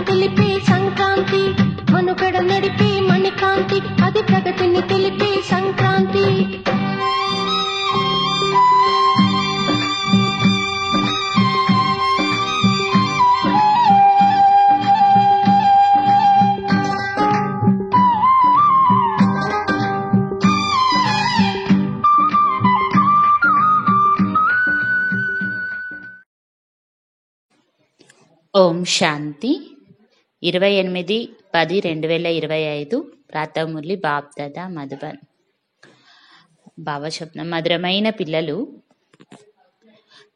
తెలిపే సంక్రాంతి, మనుగడ నడిపే మణికాంతి, అది ప్రగతిని తెలిపే సంక్రాంతి. ఓం శాంతి. 28/10/2025 ప్రాతమురళి బాప్దాదా మధుబన్. భావశబ్దం. మధురమైన పిల్లలు,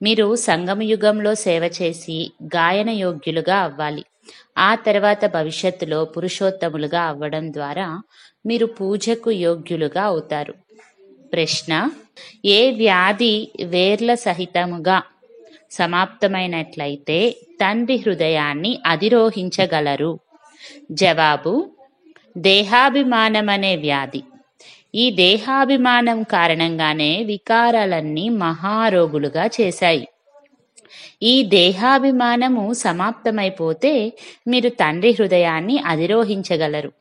మీరు సంగమ యుగంలో సేవ చేసి గాయన యోగ్యులుగా అవ్వాలి. ఆ తర్వాత భవిష్యత్తులో పురుషోత్తములుగా అవ్వడం ద్వారా మీరు పూజకు యోగ్యులుగా అవుతారు. ప్రశ్న: ఏ వ్యాధి వేర్ల సహితముగా సమాప్తమైనట్లయితే తండ్రి హృదయాన్ని అధిరోహించగలరు? జవాబు: దేహాభిమానమనే వ్యాధి. ఈ దేహాభిమానం కారణంగానే వికారాలన్నీ మహారోగులుగా చేశాయి. ఈ దేహాభిమానము సమాప్తమైపోతే మీరు తండ్రి హృదయాన్ని అధిరోహించగలరు.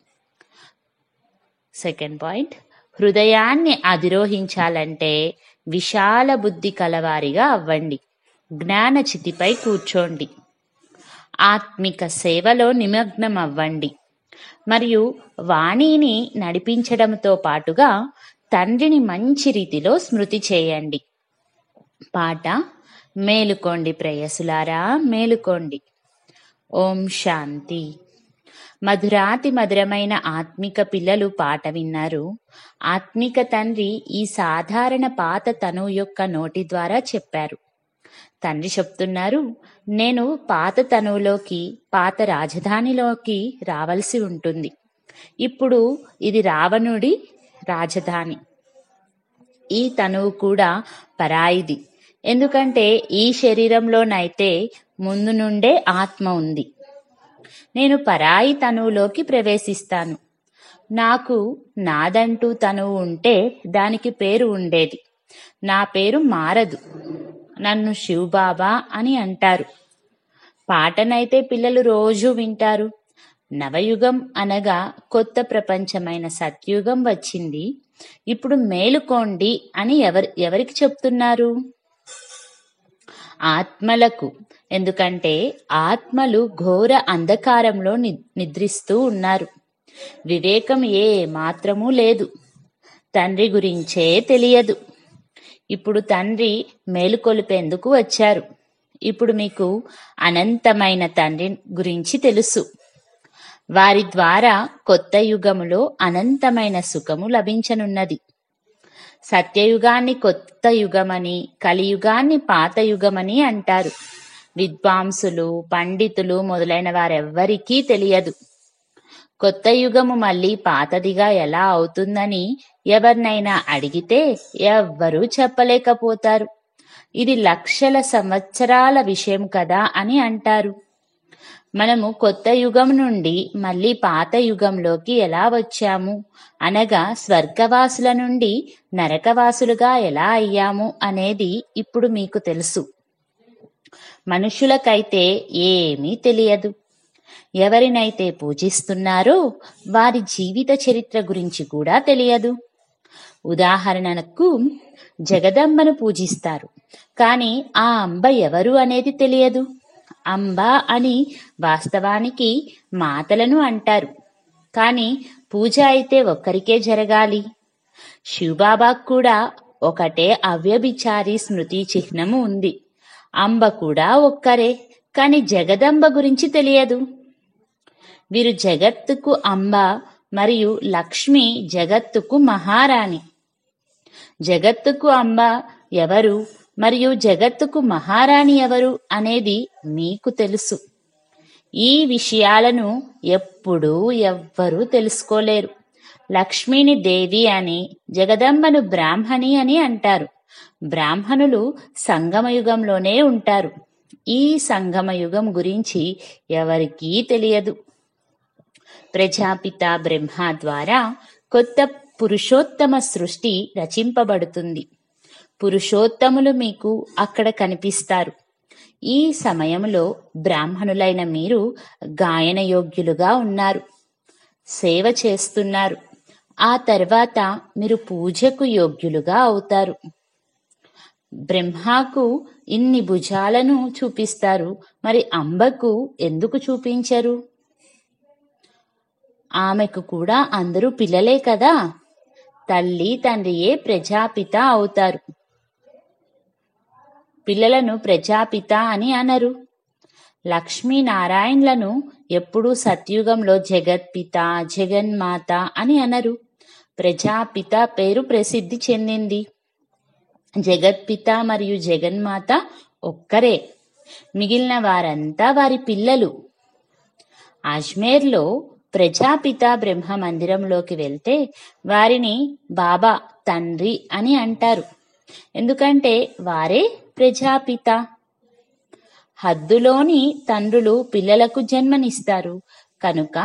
సెకండ్ పాయింట్, హృదయాన్ని అధిరోహించాలంటే విశాల బుద్ధి కలవారిగా అవ్వండి. జ్ఞానచితిపై కూర్చోండి. ఆత్మిక సేవలో నిమగ్నం అవ్వండి. మరియు వాణిని నడిపించడంతో పాటుగా తండ్రిని మంచి రీతిలో స్మృతి చేయండి. పాట: మేలుకోండి ప్రేయసులారా, మేలుకోండి. ఓం శాంతి. మధురాతి మధురమైన ఆత్మిక పిల్లలు పాట విన్నారు. ఆత్మిక తండ్రి ఈ సాధారణ పాత తనువు యొక్క నోటి ద్వారా చెప్పారు. తండ్రి చెప్తున్నారు, నేను పాత తనువులోకి, పాత రాజధానిలోకి రావలసి ఉంటుంది. ఇప్పుడు ఇది రావణుడి రాజధాని. ఈ తనువు కూడా పరాయిది. ఎందుకంటే ఈ శరీరంలోనైతే ముందు నుండే ఆత్మ ఉంది. నేను పరాయి తనువులోకి ప్రవేశిస్తాను. నాకు నాదంటూ తనువు ఉంటే దానికి పేరు ఉండేది. నా పేరు మారదు. నన్ను శివబాబా అని అంటారు. పాటనైతే పిల్లలు రోజూ వింటారు. నవయుగం అనగా కొత్త ప్రపంచమైన సత్యుగం వచ్చింది. ఇప్పుడు మేలుకోండి అని ఎవరికి చెప్తున్నారు? ఆత్మలకు. ఎందుకంటే ఆత్మలు ఘోర అంధకారంలో నిద్రిస్తూ ఉన్నారు. వివేకం ఏ మాత్రమూ లేదు. తండ్రి గురించే తెలియదు. ఇప్పుడు తండ్రి మేలుకొలిపేందుకు వచ్చారు. ఇప్పుడు మీకు అనంతమైన తండ్రి గురించి తెలుసు. వారి ద్వారా కొత్త యుగములో అనంతమైన సుఖము లభించనున్నది. సత్యయుగాన్ని కొత్త యుగమని, కలియుగాన్ని పాత యుగమని అంటారు. విద్వాంసులు, పండితులు మొదలైన వారెవ్వరికీ తెలియదు. కొత్త యుగము మళ్ళీ పాతదిగా ఎలా అవుతుందని ఎవరినైనా అడిగితే ఎవ్వరూ చెప్పలేకపోతారు. ఇది లక్షల సంవత్సరాల విషయం కదా అని అంటారు. మనము కొత్త యుగం నుండి మళ్ళీ పాత యుగంలోకి ఎలా వచ్చాము, అనగా స్వర్గవాసుల నుండి నరకవాసులుగా ఎలా అయ్యాము అనేది ఇప్పుడు మీకు తెలుసు. మనుషులకైతే ఏమీ తెలియదు. ఎవరినైతే పూజిస్తున్నారో వారి జీవిత చరిత్ర గురించి కూడా తెలియదు. ఉదాహరణకు జగదంబను పూజిస్తారు, కానీ ఆ అంబ ఎవరు అనేది తెలియదు. అంబ అని వాస్తవానికి మాతలను అంటారు, కానీ పూజ అయితే ఒక్కరికే జరగాలి. శివబాబాకు కూడా ఒకటే అవ్యభిచారి స్మృతి చిహ్నము ఉంది. అంబ కూడా ఒక్కరే, కానీ జగదంబ గురించి తెలియదు. వీరు జగత్తుకు అంబ మరియు లక్ష్మి జగత్తుకు మహారాణి. జగత్తుకు అంబ ఎవరు మరియు జగత్తుకు మహారాణి ఎవరు అనేది మీకు తెలుసు. ఈ విషయాలను ఎప్పుడూ ఎవ్వరూ తెలుసుకోలేరు. లక్ష్మిని దేవి అని, జగదంబను బ్రాహ్మణి అని అంటారు. బ్రాహ్మణులు సంగమయుగంలోనే ఉంటారు. ఈ సంగమయుగం గురించి ఎవరికీ తెలియదు. ప్రజాపిత బ్రహ్మ ద్వారా కొత్త పురుషోత్తమ సృష్టి రచింపబడుతుంది. పురుషోత్తములు మీకు అక్కడ కనిపిస్తారు. ఈ సమయంలో బ్రాహ్మణులైన మీరు గాయన యోగ్యులుగా ఉన్నారు, సేవ చేస్తున్నారు. ఆ తర్వాత మీరు పూజకు యోగ్యులుగా అవుతారు. బ్రహ్మకు ఇన్ని భుజాలను చూపిస్తారు, మరి అంబకు ఎందుకు చూపించరు? ఆమెకు కూడా అందరూ పిల్లలే కదా. తల్లి తండ్రియే ప్రజాపిత అవుతారు. పిల్లలను ప్రజాపిత అని అనరు. లక్ష్మీనారాయణలను ఎప్పుడూ సత్యుగంలో జగత్పిత, జగన్మాత అని అనరు. ప్రజాపిత పేరు ప్రసిద్ధి చెందింది. జగత్పిత మరియు జగన్మాత ఒక్కరే, మిగిలిన వారంతా వారి పిల్లలు. అజ్మేర్లో ప్రజాపిత బ్రహ్మ మందిరంలోకి వెళ్తే వారిని బాబా తండ్రి అని అంటారు. ఎందుకంటే వారే ప్రజాపిత. హద్దులోని తండ్రులు పిల్లలకు జన్మనిస్తారు కనుక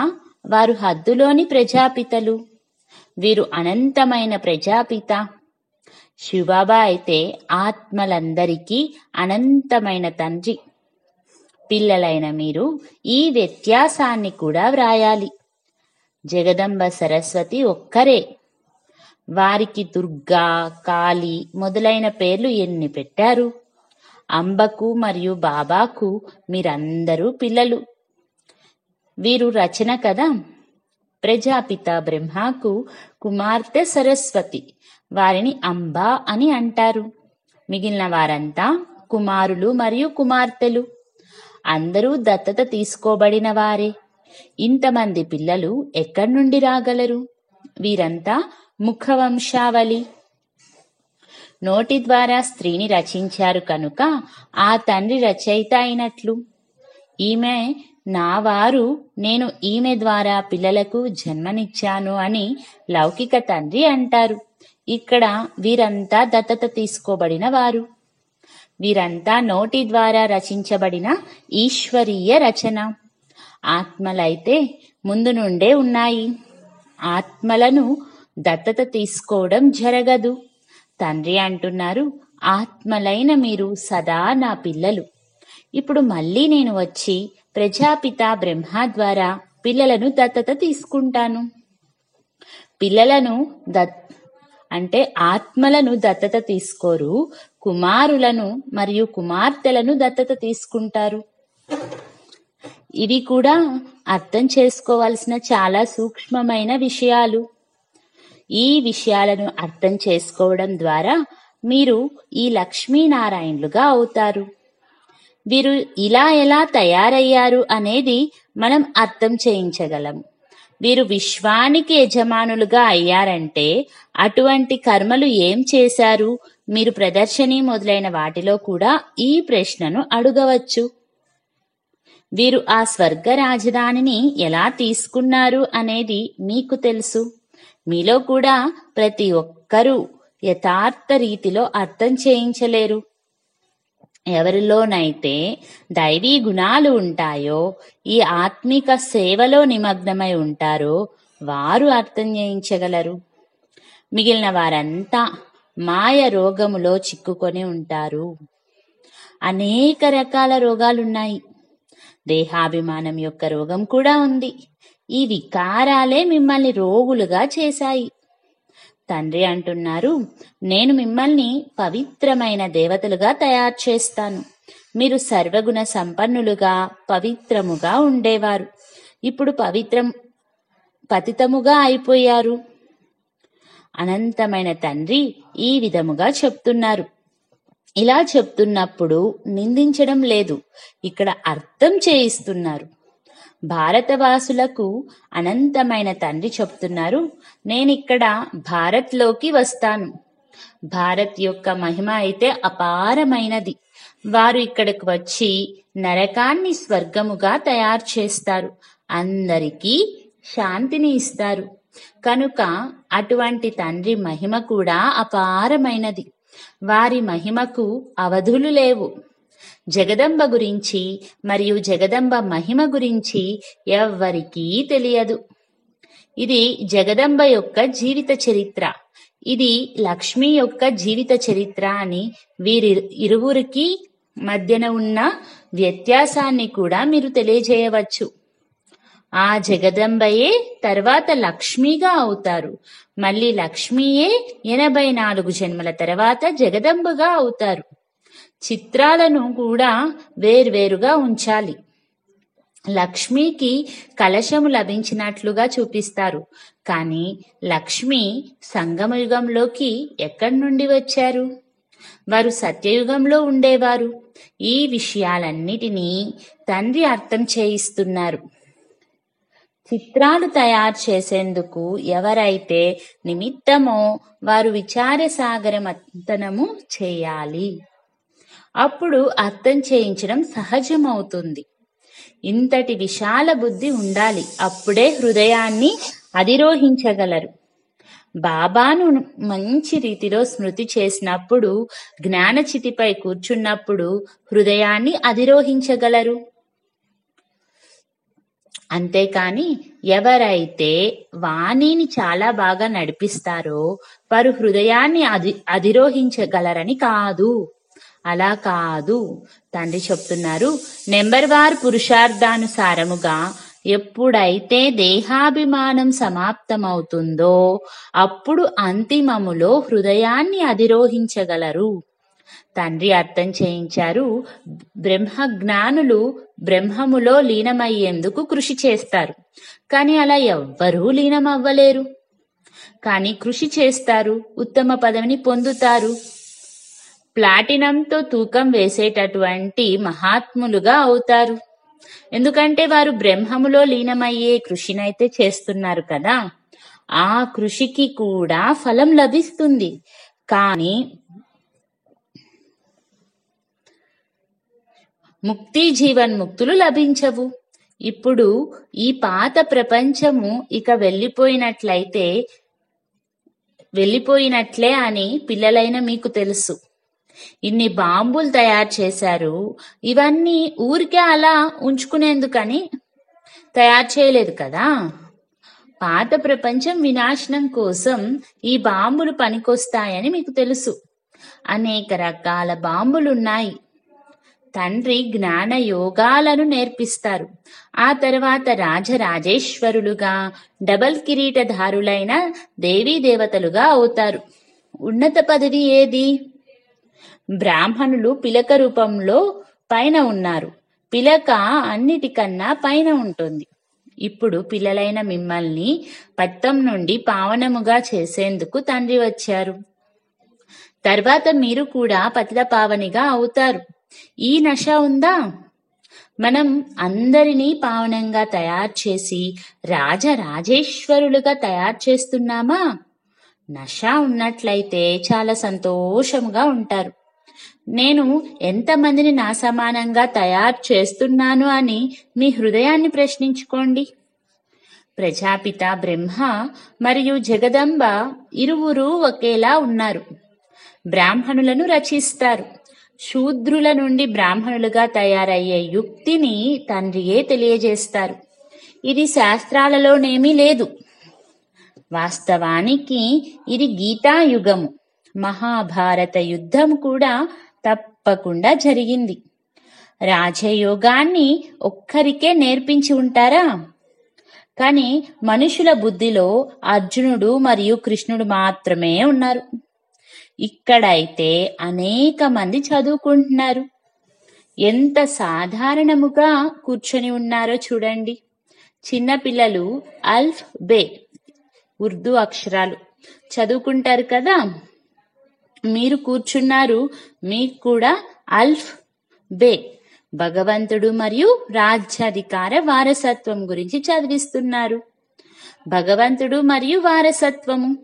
వారు హద్దులోని ప్రజాపితలు. వీరు అనంతమైన ప్రజాపిత. శివబాబా అయితే ఆత్మలందరికీ అనంతమైన తండ్రి. పిల్లలైన మీరు ఈ వ్యత్యాసాన్ని కూడా వ్రాయాలి. జగదంబ సరస్వతి ఒక్కరే. వారికి దుర్గా, కాళీ మొదలైన పేర్లు ఎన్ని పెట్టారు? అంబకు మరియు బాబాకు మీరందరూ పిల్లలు. వీరు రచన కదా. ప్రజాపిత బ్రహ్మకు కుమార్తె సరస్వతి, వారిని అంబ అని అంటారు. మిగిలిన వారంతా కుమారులు మరియు కుమార్తెలు. అందరూ దత్తత తీసుకోబడిన వారే. ఇంతమంది పిల్లలు ఎక్కడి నుండి రాగలరు? వీరంతా ముఖవంశావళి. నోటి ద్వారా స్త్రీని రచించారు కనుక ఆ తండ్రి రచయిత అయినట్లు. ఈమె నా వారు, నేను ఈమె ద్వారా పిల్లలకు జన్మనిచ్చాను అని లౌకిక తండ్రి అంటారు. ఇక్కడ వీరంతా దత్తత తీసుకోబడిన వారు. వీరంతా నోటి ద్వారా రచించబడిన ఈశ్వరీయ రచన. ఆత్మలైతే ముందు నుండే ఉన్నాయి. ఆత్మలను దత్తత తీసుకోవడం జరగదు. తండ్రి అంటున్నారు, ఆత్మలైన మీరు సదా నా పిల్లలు. ఇప్పుడు మళ్ళీ నేను వచ్చి ప్రజాపిత బ్రహ్మ ద్వారా పిల్లలను దత్తత తీసుకుంటాను. పిల్లలను అంటే ఆత్మలను దత్తత తీసుకోరు, కుమారులను మరియు కుమార్తెలను దత్తత తీసుకుంటారు. ఇవి కూడా అర్థం చేసుకోవాల్సిన చాలా సూక్ష్మమైన విషయాలు. ఈ విషయాలను అర్థం చేసుకోవడం ద్వారా మీరు ఈ లక్ష్మీనారాయణులుగా అవుతారు. వీరు ఇలా ఎలా తయారయ్యారు అనేది మనం అర్థం చేయించగలం. వీరు విశ్వానికి యజమానులుగా అయ్యారంటే అటువంటి కర్మలు ఏం చేశారు? మీరు ప్రదర్శని మొదలైన వాటిలో కూడా ఈ ప్రశ్నను అడగవచ్చు. వీరు ఆ స్వర్గ రాజధానిని ఎలా తీసుకున్నారు అనేది మీకు తెలుసు. మీలో కూడా ప్రతి ఒక్కరూ యథార్థ రీతిలో అర్థం చేయించలేరు. ఎవరిలోనైతే దైవీ గుణాలు ఉంటాయో, ఈ ఆత్మిక సేవలో నిమగ్నమై ఉంటారో వారు అర్థం చేయించగలరు. మిగిలిన వారంతా మాయ రోగములో చిక్కుకొని ఉంటారు. అనేక రకాల రోగాలున్నాయి. దేహాభిమానం యొక్క రోగం కూడా ఉంది. ఈ వికారాలే మిమ్మల్ని రోగులుగా చేశాయి. తండ్రి అంటున్నారు, నేను మిమ్మల్ని పవిత్రమైన దేవతలుగా తయారు చేస్తాను. మీరు సర్వగుణ సంపన్నులుగా పవిత్రముగా ఉండేవారు. ఇప్పుడు పతితముగా అయిపోయారు. అనంతమైన తండ్రి ఈ విధముగా చెప్తున్నారు. ఇలా చెప్తున్నప్పుడు నిందించడం లేదు, ఇక్కడ అర్థం చేయిస్తున్నారు. భారతవాసులకు అనంతమైన తండ్రి చెప్తున్నారు, నేనిక్కడ భారత్లోకి వస్తాను. భారత్ యొక్క మహిమ అయితే అపారమైనది. వారు ఇక్కడికి వచ్చి నరకాన్ని స్వర్గముగా తయారు చేస్తారు. అందరికీ శాంతిని ఇస్తారు. కనుక అటువంటి తండ్రి మహిమ కూడా అపారమైనది. వారి మహిమకు అవధులు లేవు. జగదంబ గురించి మరియు జగదంబ మహిమ గురించి ఎవ్వరికీ తెలియదు. ఇది జగదంబ యొక్క జీవిత చరిత్ర, ఇది లక్ష్మి యొక్క జీవిత చరిత్ర అని వీరిరువురికి మధ్యన ఉన్న వ్యత్యాసాన్ని కూడా మీరు తెలియజేయవచ్చు. ఆ జగదంబయే తర్వాత లక్ష్మిగా అవుతారు. మళ్ళీ లక్ష్మియే 84 జన్మల తర్వాత జగదంబగా అవుతారు. చిత్రాలను కూడా వేర్వేరుగా ఉంచాలి. లక్ష్మికి కలశము లభించినట్లుగా చూపిస్తారు. కానీ లక్ష్మి సంగమయుగంలోకి ఎక్కడి నుండి వచ్చారు? వారు సత్యయుగంలో ఉండేవారు. ఈ విషయాలన్నిటినీ తండ్రి అర్థం చేయిస్తున్నారు. చిత్రాలు తయారు చేసేందుకు ఎవరైతే నిమిత్తమో వారు విచారసాగర మంథనము చేయాలి. అప్పుడు అర్థం చేయించడం సహజమవుతుంది. ఇంతటి విశాల బుద్ధి ఉండాలి. అప్పుడే హృదయాన్ని అధిరోహించగలరు. బాబాను మంచి రీతిలో స్మృతి చేసినప్పుడు, జ్ఞానచితిపై కూర్చున్నప్పుడు హృదయాన్ని అధిరోహించగలరు. అంతేకాని ఎవరైతే వాణిని చాలా బాగా నడిపిస్తారో వారు హృదయాన్ని అధిరోహించగలరని కాదు. అలా కాదు. తండ్రి చెప్తున్నారు, నెంబర్ వార్ పురుషార్థానుసారముగా ఎప్పుడైతే దేహాభిమానం సమాప్తమవుతుందో అప్పుడు అంతిమములో హృదయాన్ని అధిరోహించగలరు. తండ్రి అర్థం చేయించారు, బ్రహ్మజ్ఞానులు బ్రహ్మములో లీనమయ్యేందుకు కృషి చేస్తారు. కానీ అలా ఎవ్వరూ లీనమవ్వలేరు. కానీ కృషి చేస్తారు, ఉత్తమ పదవిని పొందుతారు. ప్లాటినంతో తూకం వేసేటటువంటి మహాత్ములుగా అవుతారు. ఎందుకంటే వారు బ్రహ్మములో లీనమయ్యే కృషినైతే చేస్తున్నారు కదా. ఆ కృషికి కూడా ఫలం లభిస్తుంది. కానీ ముక్తి జీవన్ముక్తులు లభించవు. ఇప్పుడు ఈ పాత ప్రపంచము ఇక వెళ్ళిపోయినట్లే అని పిల్లలైన మీకు తెలుసు. ఇన్ని బాంబులు తయారు చేశారు. ఇవన్నీ ఊరికే అలా ఉంచుకునేందుకని తయారు చేయలేదు కదా. పాత ప్రపంచం వినాశనం కోసం ఈ బాంబులు పనికొస్తాయని మీకు తెలుసు. అనేక రకాల బాంబులున్నాయి. తండ్రి జ్ఞాన యోగాలను నేర్పిస్తారు. ఆ తర్వాత రాజరాజేశ్వరులుగా, డబల్ కిరీటధారులైన దేవీ దేవతలుగా అవుతారు. ఉన్నత పదవి ఏది? బ్రాహ్మణులు పిలక రూపంలో పైన ఉన్నారు. పిలక అన్నిటికన్నా పైన ఉంటుంది. ఇప్పుడు పిల్లలైన మిమ్మల్ని పత్తం నుండి పావనముగా చేసేందుకు తండ్రి వచ్చారు. తర్వాత మీరు కూడా పతిత పావనిగా అవుతారు. ఈ నశ ఉందా? మనం అందరినీ పావనంగా తయారు చేసి రాజరాజేశ్వరులుగా తయారు చేస్తున్నామా? నశ ఉన్నట్లయితే చాలా సంతోషంగా ఉంటారు. నేను ఎంతమందిని నా సమానంగా తయారు చేస్తున్నాను అని మీ హృదయాన్ని ప్రశ్నించుకోండి. ప్రజాపిత బ్రహ్మ మరియు జగదంబ ఇరువురు ఒకేలా ఉన్నారు. బ్రాహ్మణులను రచిస్తారు. శూద్రుల నుండి బ్రాహ్మణులుగా తయారయ్యే యుక్తిని తండ్రియే తెలియజేస్తారు. ఇది శాస్త్రాలలోనేమీ లేదు. వాస్తవానికి ఇది గీతాయుగము. మహాభారత యుద్ధం కూడా తప్పకుండా జరిగింది. రాజయోగాన్ని ఒక్కరికే నేర్పించి ఉంటారా? కానీ మనుషుల బుద్ధిలో అర్జునుడు మరియు కృష్ణుడు మాత్రమే ఉన్నారు. ఇక్కడైతే అనేక మంది చదువుకుంటున్నారు. ఎంత సాధారణముగా కూర్చొని ఉన్నారో చూడండి. చిన్నపిల్లలు అల్ఫ్ బే ఉర్దూ అక్షరాలు చదువుకుంటారు కదా. మీరు కూర్చున్నారు, మీకు కూడా అల్ఫ్ బే భగవంతుడు మరియు రాజ్యాధికార వారసత్వం గురించి చదివిస్తున్నారు. భగవంతుడు మరియు వారసత్వము.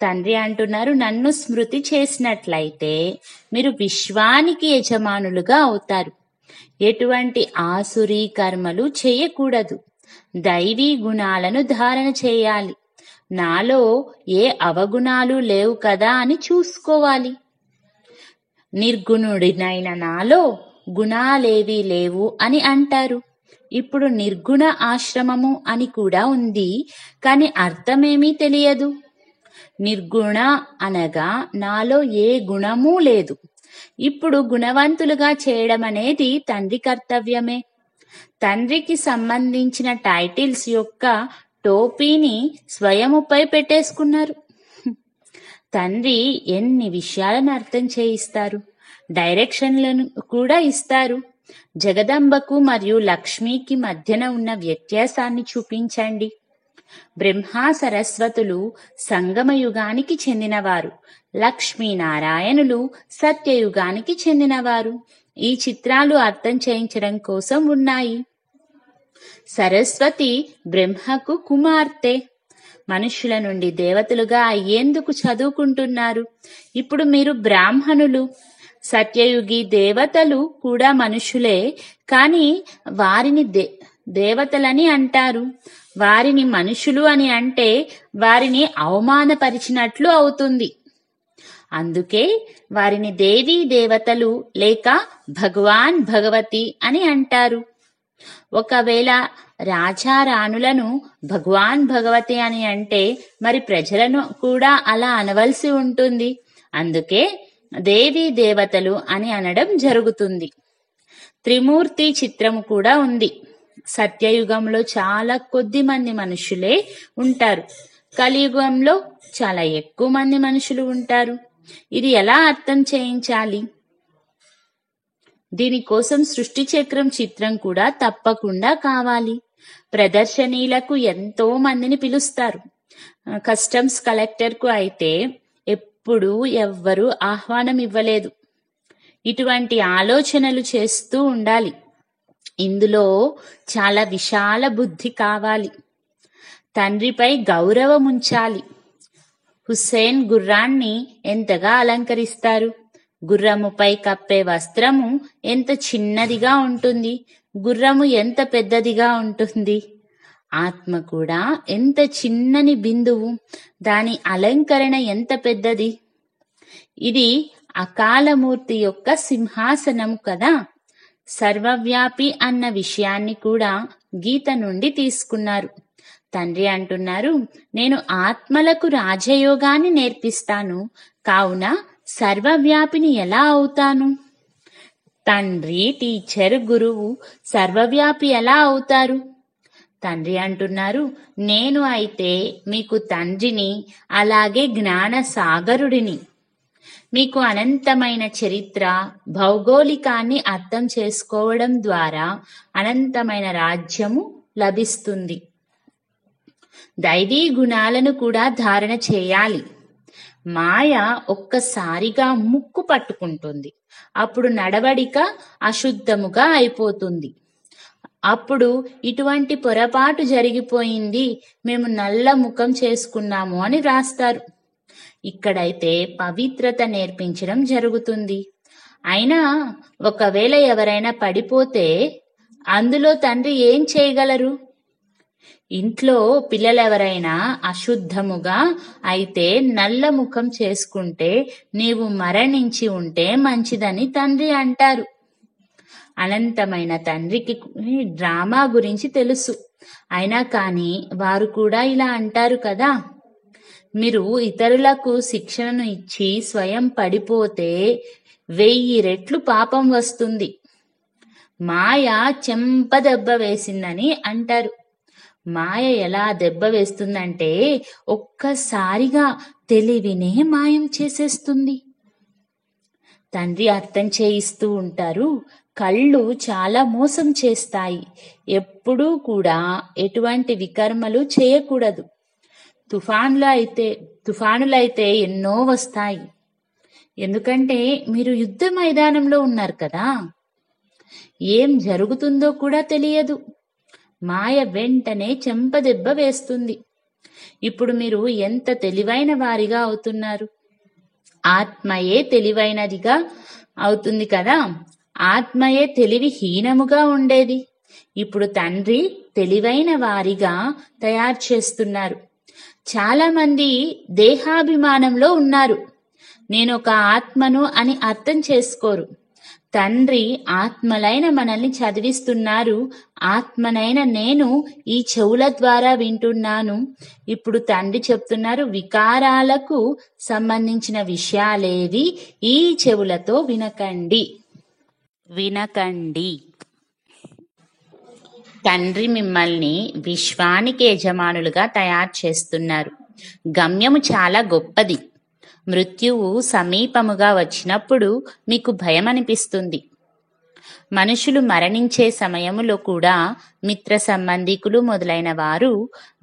తండ్రి అంటున్నారు, నన్ను స్మృతి చేసినట్లయితే మీరు విశ్వానికి యజమానులుగా అవుతారు. ఎటువంటి ఆసురీ కర్మలు చేయకూడదు. దైవీ గుణాలను ధారణ చేయాలి. నాలో ఏ అవగుణాలు లేవు కదా అని చూసుకోవాలి. నిర్గుణుడినైన నాలో గుణాలేవీ లేవు అని అంటారు. ఇప్పుడు నిర్గుణ ఆశ్రమము అని కూడా ఉంది, కానీ అర్థమేమీ తెలియదు. నిర్గుణ అనగా నాలో ఏ గుణమూ లేదు. ఇప్పుడు గుణవంతులుగా చేయడం అనేది తండ్రి కర్తవ్యమే. తండ్రికి సంబంధించిన టైటిల్స్ యొక్క టోపీని స్వయముపై పెట్టేసుకున్నారు. తండ్రి ఎన్ని విషయాలను అర్థం చేయిస్తారు, డైరెక్షన్లను కూడా ఇస్తారు. జగదంబకు మరియు లక్ష్మికి మధ్యన ఉన్న వ్యత్యాసాన్ని చూపించండి. బ్రహ్మ సరస్వతులు సంగమయుగానికి చెందినవారు, లక్ష్మీనారాయణులు సత్యయుగానికి చెందినవారు. ఈ చిత్రాలు అర్థం చేయించడం కోసం ఉన్నాయి. సరస్వతి బ్రహ్మకు కుమార్తె. మనుషుల నుండి దేవతలుగా అయ్యేందుకు చదువుకుంటున్నారు. ఇప్పుడు మీరు బ్రాహ్మణులు. సత్యయుగి దేవతలు కూడా మనుషులే, కానీ వారిని దేవతలని అంటారు. వారిని మనుషులు అని అంటే వారిని అవమానపరిచినట్లు అవుతుంది. అందుకే వారిని దేవీ దేవతలు లేక భగవాన్ భగవతి అని అంటారు. ఒకవేళ రాజారాణులను భగవాన్ భగవతి అని అంటే మరి ప్రజలను కూడా అలా అనవలసి ఉంటుంది. అందుకే దేవీ దేవతలు అని అనడం జరుగుతుంది. త్రిమూర్తి చిత్రము కూడా ఉంది. సత్యయుగంలో చాలా కొద్ది మంది మనుషులే ఉంటారు. కలియుగంలో చాలా ఎక్కువ మంది మనుషులు ఉంటారు. ఇది ఎలా అర్థం చేయించాలి? దీనికోసం సృష్టి చక్రం చిత్రం కూడా తప్పకుండా కావాలి. ప్రదర్శనీలకు ఎంతో మందిని పిలుస్తారు. కస్టమ్స్ కలెక్టర్ కు అయితే ఎప్పుడు ఎవ్వరూ ఆహ్వానం ఇవ్వలేదు. ఇటువంటి ఆలోచనలు చేస్తూ ఉండాలి. ఇందులో చాలా విశాల బుద్ధి కావాలి. తండ్రిపై గౌరవం ఉంచాలి. హుస్సేన్ గుర్రాన్ని ఎంతగా అలంకరిస్తారు. గుర్రముపై కప్పే వస్త్రము ఎంత చిన్నదిగా ఉంటుంది, గుర్రము ఎంత పెద్దదిగా ఉంటుంది. ఆత్మ కూడా ఎంత చిన్నని బిందువు, దాని అలంకరణ ఎంత పెద్దది. ఇది అకాలమూర్తి యొక్క సింహాసనం కదా. సర్వవ్యాపి అన్న విషయాన్ని కూడా గీత నుండి తీసుకున్నారు. తండ్రి అంటున్నారు, నేను ఆత్మలకు రాజయోగాన్ని నేర్పిస్తాను, కావున సర్వవ్యాపిని ఎలా అవుతాను? తండ్రి, టీచర్, గురువు సర్వవ్యాపి ఎలా అవుతారు? తండ్రి అంటున్నారు, నేను అయితే మీకు తండ్రిని, అలాగే జ్ఞాన సాగరుడిని. మీకు అనంతమైన చరిత్ర, భౌగోళికాన్ని అర్థం చేసుకోవడం ద్వారా అనంతమైన రాజ్యము లభిస్తుంది. దైవీ గుణాలను కూడా ధారణ చేయాలి. మాయ ఒక్కసారిగా ముక్కు పట్టుకుంటుంది. అప్పుడు నడవడిక అశుద్ధముగా అయిపోతుంది. అప్పుడు ఇటువంటి పొరపాటు జరిగిపోయింది, మేము నల్ల ముఖం చేసుకున్నాము అని వ్రాస్తారు. ఇక్కడైతే పవిత్రత నేర్పించడం జరుగుతుంది. అయినా ఒకవేళ ఎవరైనా పడిపోతే అందులో తండ్రి ఏం చేయగలరు? ఇంట్లో పిల్లలెవరైనా అశుద్ధముగా అయితే నల్ల ముఖం చేసుకుంటే నీవు మరణించి ఉంటే మంచిదని తండ్రి అంటారు. అనంతమైన తండ్రికి డ్రామా గురించి తెలుసు. అయినా కానీ వారు కూడా ఇలా అంటారు కదా. మీరు ఇతరులకు శిక్షణను ఇచ్చి స్వయం పడిపోతే 1000 రెట్లు పాపం వస్తుంది. మాయ చెంప దెబ్బ వేసిందని అంటారు. మాయ ఎలా దెబ్బ వేస్తుందంటే ఒక్కసారిగా తెలివినే మాయం చేసేస్తుంది. తండ్రి అర్థం చేయిస్తూ ఉంటారు, కళ్ళు చాలా మోసం చేస్తాయి. ఎప్పుడూ కూడా ఎటువంటి వికర్మలు చేయకూడదు. తుఫానులైతే ఎన్నో వస్తాయి. ఎందుకంటే మీరు యుద్ధ మైదానంలో ఉన్నారు కదా. ఏం జరుగుతుందో కూడా తెలియదు. మాయ వెంటనే చెంపదెబ్బ వేస్తుంది. ఇప్పుడు మీరు ఎంత తెలివైన వారిగా అవుతున్నారు. ఆత్మయే తెలివైనదిగా అవుతుంది కదా. ఆత్మయే తెలివిహీనముగా ఉండేది. ఇప్పుడు తండ్రి తెలివైన వారిగా తయారు చేస్తున్నారు. చాలా మంది దేహాభిమానంలో ఉన్నారు. నేను ఒక ఆత్మను అని అర్థం చేసుకోరు. తండ్రి ఆత్మలైన మనల్ని చదివిస్తున్నారు. ఆత్మనైన నేను ఈ చెవుల ద్వారా వింటున్నాను. ఇప్పుడు తండ్రి చెప్తున్నారు, వికారాలకు సంబంధించిన విషయాలేవి ఈ చెవులతో వినకండి. తండ్రి మిమ్మల్ని విశ్వానికి యజమానులుగా తయారు చేస్తున్నారు. గమ్యము చాలా గొప్పది. మృత్యువు సమీపముగా వచ్చినప్పుడు మీకు భయం అనిపిస్తుంది. మనుషులు మరణించే సమయములో కూడా మిత్ర సంబంధికులు మొదలైన వారు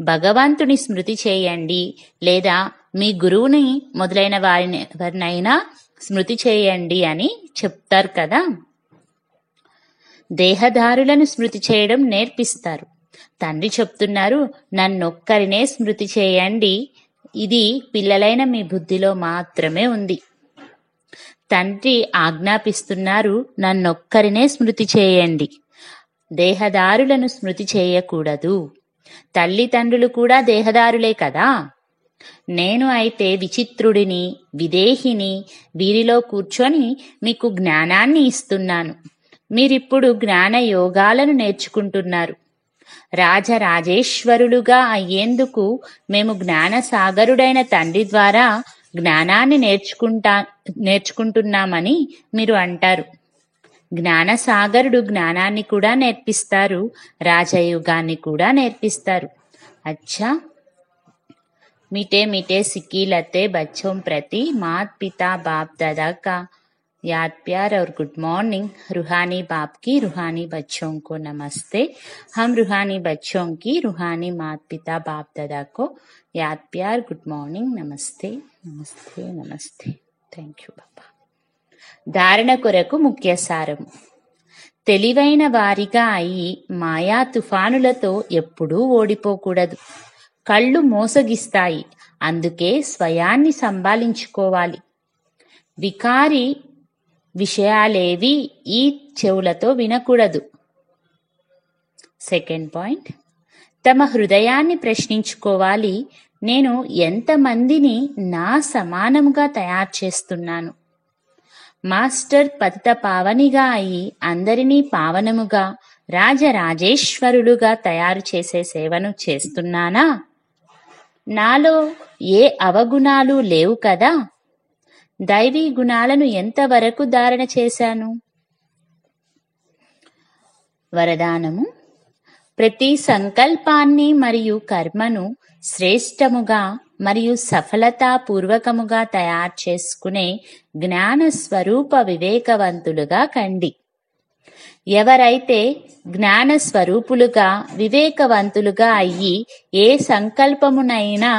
భగవంతుని స్మృతి చేయండి, లేదా మీ గురువుని మొదలైన వారినైనా స్మృతి చేయండి అని చెప్తారు కదా. దేహదారులను స్మృతి చేయడం నేర్పిస్తారు. తండ్రి చెప్తున్నారు, నన్నొక్కరినే స్మృతి చేయండి. ఇది పిల్లలైన మీ బుద్ధిలో మాత్రమే ఉంది. తండ్రి ఆజ్ఞాపిస్తున్నారు, నన్నొక్కరినే స్మృతి చేయండి. దేహదారులను స్మృతి చేయకూడదు. తల్లిదండ్రులు కూడా దేహదారులే కదా. నేను అయితే విచిత్రుడిని, విదేహిని. వీరిలో కూర్చొని మీకు జ్ఞానాన్ని ఇస్తున్నాను. మీరిప్పుడు జ్ఞాన యోగాలను నేర్చుకుంటున్నారు. రాజరాజేశ్వరులుగా అయ్యేందుకు మేము జ్ఞానసాగరుడైన తండ్రి ద్వారా జ్ఞానాన్ని నేర్చుకుంటున్నామని మీరు అంటారు. జ్ఞానసాగరుడు జ్ఞానాన్ని కూడా నేర్పిస్తారు, రాజయోగాన్ని కూడా నేర్పిస్తారు. అచ్చా, మీటే మీటే సిక్కిలతే बच्चों प्रति मात पिता बाप दादा का याद प्यार और गुड मॉर्निंग. रूहानी बाप की रूहानी बच्चों को नमस्ते. हम रूहानी बच्चों की रूहानी मात पिता बाप दादा को याद प्यार गुड मॉर्निंग. नमस्ते नमस्ते नमस्ते. థ్యాంక్ యూ బాబా. ధారణ కొరకు ముఖ్య సారం. తెలివైన వారిగా అయి మాయా తుఫానులతో ఎప్పుడూ ఓడిపోకూడదు. కళ్ళు మోసగిస్తాయి, అందుకే స్వయాన్ని సంభాళించుకోవాలి. వికారి విషయాలేవి ఈ చెవులతో వినకూడదు. సెకండ్ పాయింట్, తమ హృదయాన్ని ప్రశ్నించుకోవాలి. నేను ఎంతమందిని నా సమానముగా తయారు చేస్తున్నాను? మాస్టర్ పతిత పావనిగా అయి అందరినీ పావనముగా, రాజరాజేశ్వరులుగా తయారు చేసే సేవను చేస్తున్నానా? నాలో ఏ అవగుణాలు లేవు కదా. దైవీ గుణాలను ఎంతవరకు ధారణ చేశాను? వరదానము. ప్రతి సంకల్పాన్ని మరియు కర్మను శ్రేష్టముగా మరియు సఫలతాపూర్వకముగా తయారు చేసుకునే జ్ఞాన స్వరూప వివేకవంతులుగా కండి. ఎవరైతే జ్ఞాన స్వరూపులుగా వివేకవంతులుగా అయ్యి ఏ సంకల్పమునైనా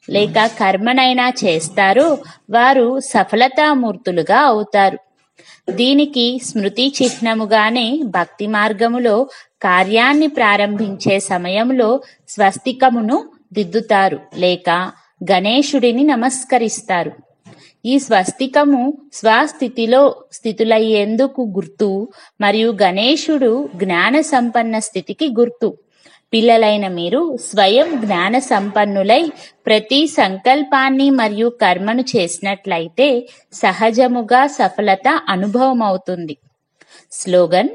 లేక కర్మనైనా చేస్తారో వారు సఫలతామూర్తులుగా అవుతారు. దీనికి స్మృతి చిహ్నముగానే భక్తి మార్గములో కార్యాన్ని ప్రారంభించే సమయంలో స్వస్తికమును దిద్దుతారు లేక గణేశుడిని నమస్కరిస్తారు. ఈ స్వస్తికము స్థితులయ్యేందుకు గుర్తు మరియు గణేశుడు జ్ఞాన సంపన్న స్థితికి గుర్తు. పిల్లలైన మీరు స్వయం జ్ఞాన సంపన్నులై ప్రతి సంకల్పాన్ని మరియు కర్మను చేసినట్లయితే సహజముగా సఫలత అనుభవమవుతుంది. స్లోగన్.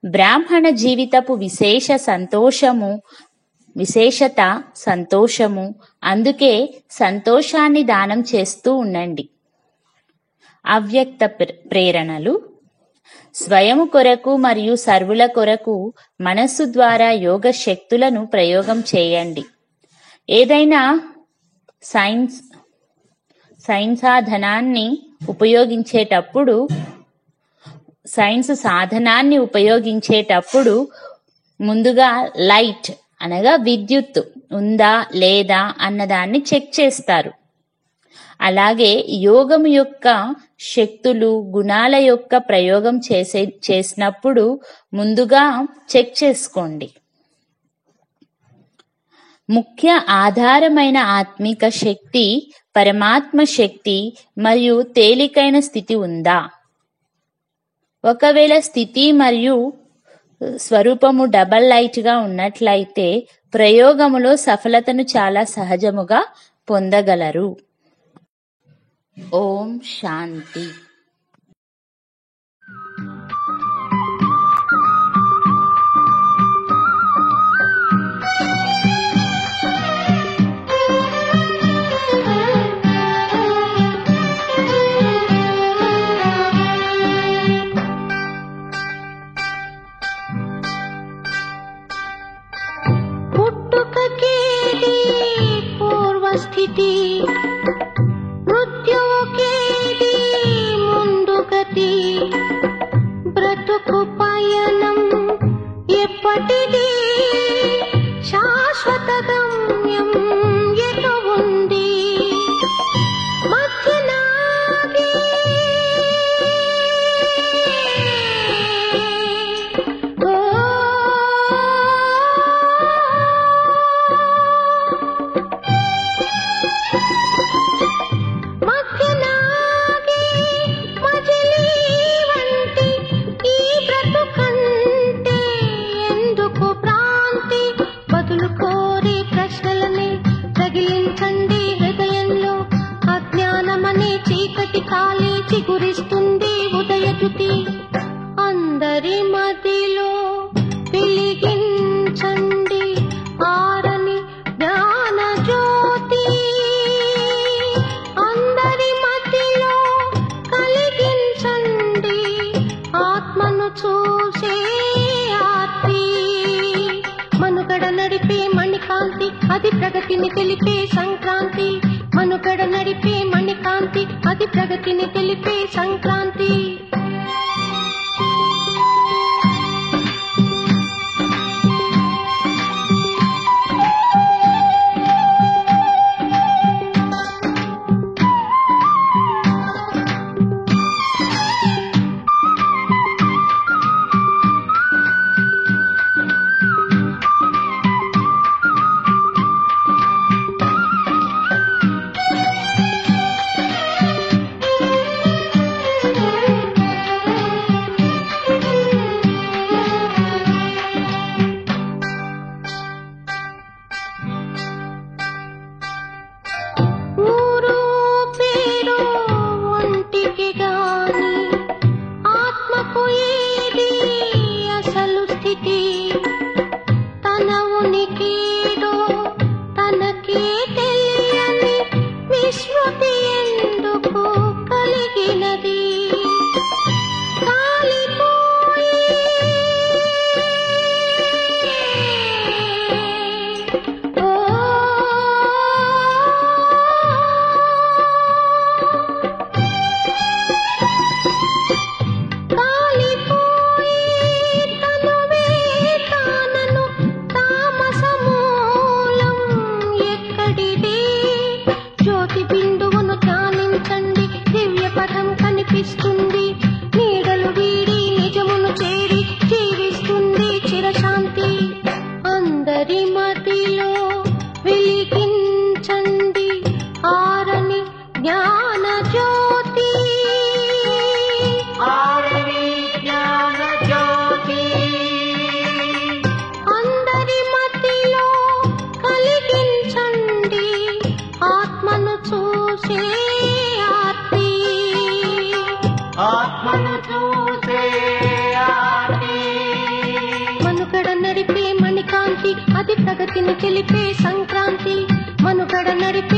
బ్రాహ్మణ జీవితపు విశేషత సంతోషము. అందుకే సంతోషాన్ని దానం చేస్తూ ఉండండి. అవ్యక్త ప్రేరణలు. స్వయము కొరకు మరియు సర్వుల కొరకు మనస్సు ద్వారా యోగ శక్తులను ప్రయోగం చేయండి. ఏదైనా సైన్స్ సాధనాన్ని ఉపయోగించేటప్పుడు ముందుగా లైట్ అనగా విద్యుత్ ఉందా లేదా అన్నదాన్ని చెక్ చేస్తారు. అలాగే యోగము యొక్క శక్తులు గుణాల యొక్క ప్రయోగం చేసినప్పుడు ముందుగా చెక్ చేసుకోండి. ముఖ్య ఆధారమైన ఆత్మిక శక్తి, పరమాత్మ శక్తి మరియు తేలికైన స్థితి ఉందా? ఒకవేళ స్థితి మరియు స్వరూపము డబల్ లైట్ గా ఉన్నట్లయితే ప్రయోగములో సఫలతను చాలా సహజముగా పొందగలరు. ఓం శాంతి. స్థితి మృత్యువుకేది ముందుగతి బ్రతుకు పయనం ఎప్పటిది శాశ్వత గమ్యం ఎటు ఉంది మధ్యనాగి మధ్యనాగి మజిలీ వంటి ఈ బ్రతుకంటే ఎందుకు భ్రాంతి బదులు కోరి ప్రశ్నలని తగిలించండి హృదయంలో అజ్ఞానమనే చీకటి కాలి చిగురిస్తుంది ఉదయజ్యోతి అందరి మదిలో వెలిగించండి ఆరని జ్ఞాన జ్యోతి అందరి మధ్యలో కలిగించండి ఆత్మను చూసే ఆర్తి మనుగడ నడిపే మణికాంతి అది ప్రగతిని తెలిపే సంక్రాంతి మనుగడ నడిపే మణికాంతి అది ప్రగతిని తెలిపే సంక్రాంతి ఊరు పేరు ఒంటికి గాని ఆత్మకు ఏది అసలు స్థితి తన ఉనికిదో తనకే తెలియని విస్మృతి ఎందుకు కలిగినది కాలిపోయి కాలిపోయి తనువే తానను తామసమూలం ఎక్కడిది జ్యోతి బిందువును ధ్యానించండి దివ్య పదం కనిపిస్తుంది నీడలు వీడి నిజమును చేరి జీవిస్తుంది చిరశాంతి అందరి మదిలో వెలిగించండి ఆరని జ్ఞాన జ్యోతి అందరి మధ్యలో కలిగించండి ఆత్మను చూసే ఆర్తి మనుగడ నడిపే మణికాంతి అది ప్రగతిని తెలిపే సంక్రాంతి మనుగడ నడిపే